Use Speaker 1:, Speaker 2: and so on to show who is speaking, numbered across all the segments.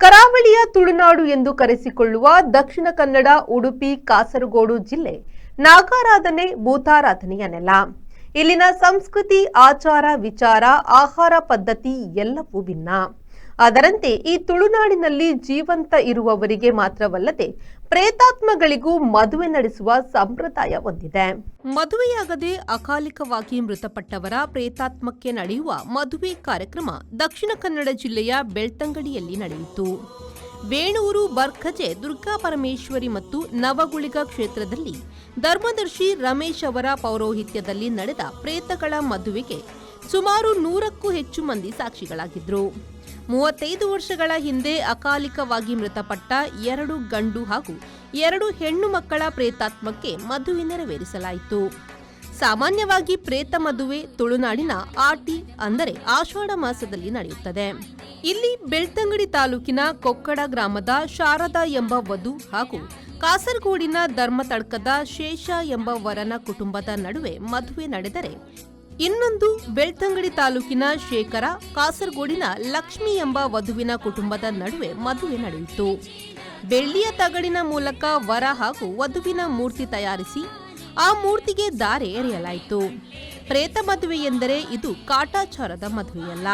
Speaker 1: ಕರಾವಳಿಯ ತುಳುನಾಡು ಎಂದು ಕರೆಸಿಕೊಳ್ಳುವ ದಕ್ಷಿಣ ಕನ್ನಡ, ಉಡುಪಿ, ಕಾಸರಗೋಡು ಜಿಲ್ಲೆ ನಾಗಾರಾಧನೆ, ಭೂತಾರಾಧನೆಯ ನೆಲ. ಇಲ್ಲಿನ ಸಂಸ್ಕೃತಿ, ಆಚಾರ, ವಿಚಾರ, ಆಹಾರ ಪದ್ಧತಿ ಎಲ್ಲವೂ ಭಿನ್ನ. ಅದರಂತೆ ಈ ತುಳುನಾಡಿನಲ್ಲಿ ಜೀವಂತ ಇರುವವರಿಗೆ ಮಾತ್ರವಲ್ಲದೆ ಪ್ರೇತಾತ್ಮಗಳಿಗೂ ಮದುವೆ ನಡೆಸುವ ಸಂಪ್ರದಾಯ ಹೊಂದಿದೆ. ಮದುವೆಯಾಗದೆ ಅಕಾಲಿಕವಾಗಿ ಮೃತಪಟ್ಟವರ ಪ್ರೇತಾತ್ಮಕ್ಕೆ ನಡೆಯುವ ಮದುವೆ ಕಾರ್ಯಕ್ರಮ ದಕ್ಷಿಣ ಕನ್ನಡ ಜಿಲ್ಲೆಯ ಬೆಳ್ತಂಗಡಿಯಲ್ಲಿ ನಡೆಯಿತು. ವೇಣೂರು, ಬರ್ಖಜೆ, ದುರ್ಗಾಪರಮೇಶ್ವರಿ ಮತ್ತು ನವಗುಳಿಗ ಕ್ಷೇತ್ರದಲ್ಲಿ ಧರ್ಮದರ್ಶಿ ರಮೇಶ್ ಅವರ ಪೌರೋಹಿತ್ಯದಲ್ಲಿ ನಡೆದ ಪ್ರೇತಗಳ ಮದುವೆಗೆ ಸುಮಾರು 100ಕ್ಕೂ ಹೆಚ್ಚು ಮಂದಿ ಸಾಕ್ಷಿಗಳಾಗಿದ್ರು. 35 ವರ್ಷಗಳ ಹಿಂದೆ ಅಕಾಲಿಕವಾಗಿ ಮೃತಪಟ್ಟ 2 ಗಂಡು ಹಾಗೂ 2 ಹೆಣ್ಣು ಮಕ್ಕಳ ಪ್ರೇತಾತ್ಮಕ್ಕೆ ಮದುವೆ ನೆರವೇರಿಸಲಾಯಿತು. ಸಾಮಾನ್ಯವಾಗಿ ಪ್ರೇತ ಮದುವೆ ತುಳುನಾಡಿನ ಆಟಿ ಅಂದರೆ ಆಷಾಢ ಮಾಸದಲ್ಲಿ ನಡೆಯುತ್ತದೆ. ಇಲ್ಲಿ ಬೆಳ್ತಂಗಡಿ ತಾಲೂಕಿನ ಕೊಕ್ಕಡ ಗ್ರಾಮದ ಶಾರದಾ ಎಂಬ ವಧು ಹಾಗೂ ಕಾಸರಗೋಡಿನ ಧರ್ಮತಡ್ಕದ ಶೇಷ ಎಂಬ ವರನ ಕುಟುಂಬದ ನಡುವೆ ಮದುವೆ ನಡೆದರೆ, ಇನ್ನೊಂದು ಬೆಳ್ತಂಗಡಿ ತಾಲೂಕಿನ ಶೇಖರ, ಕಾಸರಗೋಡಿನ ಲಕ್ಷ್ಮಿ ಎಂಬ ವಧುವಿನ ಕುಟುಂಬದ ನಡುವೆ ಮದುವೆ ನಡೆಯಿತು. ಬೆಳ್ಳಿಯ ತಗಡಿನ ಮೂಲಕ ವರ ಹಾಗೂ ವಧುವಿನ ಮೂರ್ತಿ ತಯಾರಿಸಿ ಆ ಮೂರ್ತಿಗೆ ಧಾರೆ ಎರೆಯಲಾಯಿತು. ಪ್ರೇತ ಮದುವೆ ಎಂದರೆ ಇದು ಕಾಟಾಚಾರದ ಮದುವೆಯಲ್ಲ.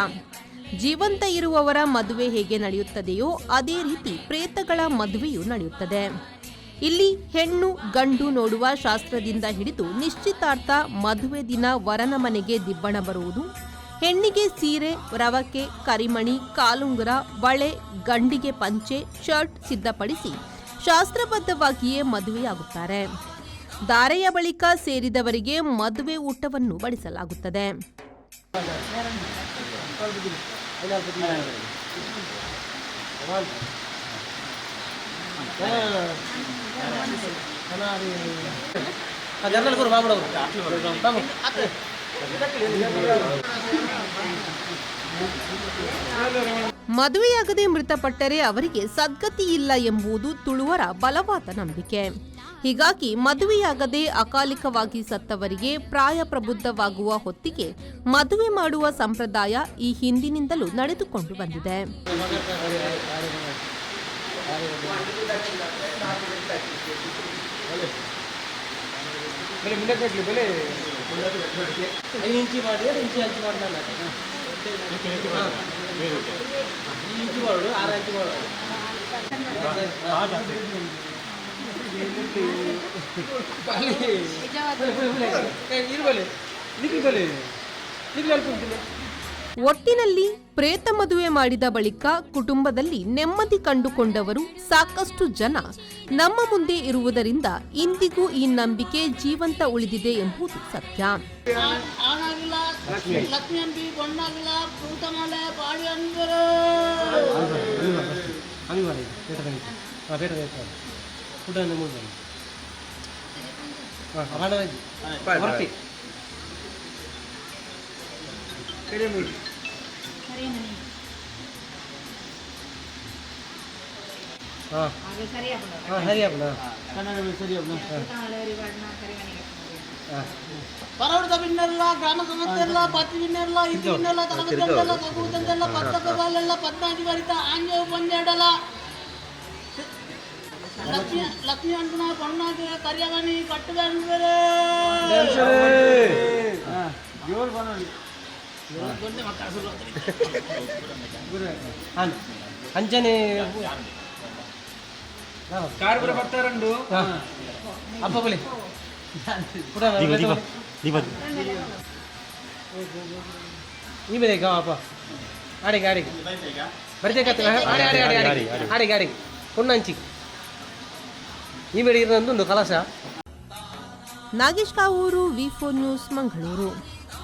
Speaker 1: ಜೀವಂತ ಇರುವವರ ಮದುವೆ ಹೇಗೆ ನಡೆಯುತ್ತದೆಯೋ ಅದೇ ರೀತಿ ಪ್ರೇತಗಳ ಮದುವೆಯೂ ನಡೆಯುತ್ತದೆ. ಇಲ್ಲಿ ಹೆಣ್ಣು ಗಂಡು ನೋಡುವ ಶಾಸ್ತ್ರದಿಂದ ಹಿಡಿದು ನಿಶ್ಚಿತಾರ್ಥ, ಮದುವೆ ದಿನ ವರನ ಮನೆಗೆ ದಿಬ್ಬಣ ಬರುವುದು, ಹೆಣ್ಣಿಗೆ ಸೀರೆ, ರವಕೆ, ಕರಿಮಣಿ, ಕಾಲುಂಗುರ, ಬಳೆ, ಗಂಡಿಗೆ ಪಂಚೆ, ಶರ್ಟ್ ಸಿದ್ಧಪಡಿಸಿ ಶಾಸ್ತ್ರಬದ್ಧವಾಗಿಯೇ ಮದುವೆಯಾಗುತ್ತಾರೆ. ಧಾರೆಯ ಬಳಿಕ ಸೇರಿದವರಿಗೆ ಮದುವೆ ಊಟವನ್ನು ಬಡಿಸಲಾಗುತ್ತದೆ. ಮದುವೆಯಾಗದೆ ಮೃತಪಟ್ಟರೆ ಅವರಿಗೆ ಸದ್ಗತಿ ಇಲ್ಲ ಎಂಬುದು ತುಳುವರ ಬಲವಾದ ನಂಬಿಕೆ. ಹೀಗಾಗಿ ಮದುವೆಯಾಗದೆ ಅಕಾಲಿಕವಾಗಿ ಸತ್ತವರಿಗೆ ಪ್ರಾಯ ಪ್ರಬುದ್ಧವಾಗುವ ಹೊತ್ತಿಗೆ ಮದುವೆ ಮಾಡುವ ಸಂಪ್ರದಾಯ ಈ ಹಿಂದಿನಿಂದಲೂ ನಡೆದುಕೊಂಡು ಬಂದಿದೆ. ಒಟ್ಟಿನಲ್ಲಿ ಪ್ರೇತ ಮದುವೆ ಮಾಡಿದ ಬಳಿಕ ಕುಟುಂಬದಲ್ಲಿ ನೆಮ್ಮದಿ ಕಂಡುಕೊಂಡವರು ಸಾಕಷ್ಟು ಜನ ನಮ್ಮ ಮುಂದೆ ಇರುವುದರಿಂದ ಇಂದಿಗೂ ಈ ನಂಬಿಕೆ ಜೀವಂತ ಉಳಿದಿದೆ ಎಂಬುದು ಸತ್ಯ.
Speaker 2: ಪರವರ್ತ ಬಿನ್ನಲ್ಲ, ಗ್ರಾಮ ಸಮಸ್ಯೆ ಇಲ್ಲ, ಪತ್ತಿ ಬಿನ್ನಲ್ಲ, ಇದು ಬಿನ್ನಲ್ಲ, ತರಗತಿಲ್ಲ, ತಗುವುದೆಲ್ಲ, ಪತ್ತಕಲ್ಲ, 14 ವರಿತ ಆಂಜೇವು ಬಂದೇಡಲ್ಲ, ಲಕ್ಷ್ಮಿ ಅಂಟನ ಪಣ್ಣಾಗೆ ಕರಿಯವನಿ ಕಟ್ಟುವೆ ಅಂದ್ಬೇರೆ
Speaker 3: ಅಂಚನೆ ಕಾರ್ಬರ ಬರ್ತಾರಂಡು ಅಪ್ಪ ಬಲಿ ಈ ಬೇರೆ ಅಪ್ಪ ಆಡಿಗೆ ಆಡಿಗೆ ಬರ್ತೇಕತ್ತ ಆಡಿಗೆ ಆಡಿಗೆ ಪುಣ್ಣಂಚಿ ಈ ಬೇರೆ ಇರೋದು ಕಲಸ.
Speaker 1: ನಾಗೇಶ್ ಕಾವೂರು, ವಿ4 ನ್ಯೂಸ್, ಮಂಗಳೂರು.